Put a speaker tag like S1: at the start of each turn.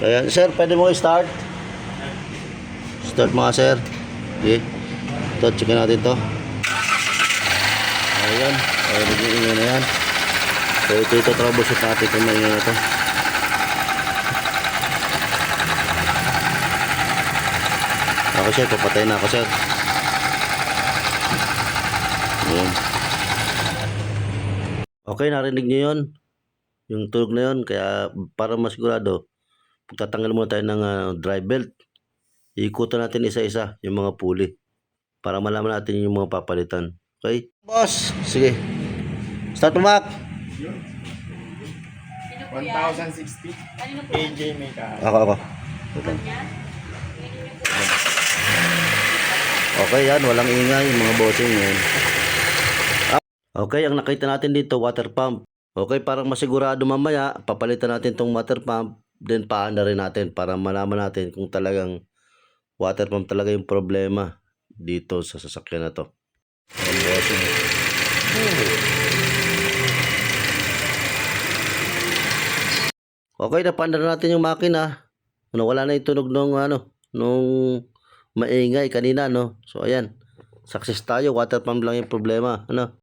S1: Ayan, sir, pwede mo i-start? Start mga sir. Okay. Ito, checkin natin to. Ayan. Ayan, nag-iingay na yan. So, ito troubleshoot natin kung maingay na to. Ako sir, papatay na ako sir. Ayan. Okay, narinig nyo yun. Yung tunog na yun. Kaya para masigurado, pagtatanggal muna tayo ng drive belt. Ikutan natin isa-isa yung mga pulley para malaman natin yung mga papalitan. Okay? Boss, sige. Start mo, Mac.
S2: 1,060. AJ Mika.
S1: Ako. Okay, yan. Walang ingay yung mga bossing yan. Okay, ang nakita natin dito, water pump. Okay, parang masigurado mamaya, papalitan natin tong water pump, then paanda rin natin para malaman natin kung talagang water pump talaga yung problema dito sa sasakyan na to. Ang bossing. Okay, napaanda na natin yung makina. Wala na yung tunog nung maingay kanina, no? So, ayan. Success tayo. Water pump lang yung problema, ano?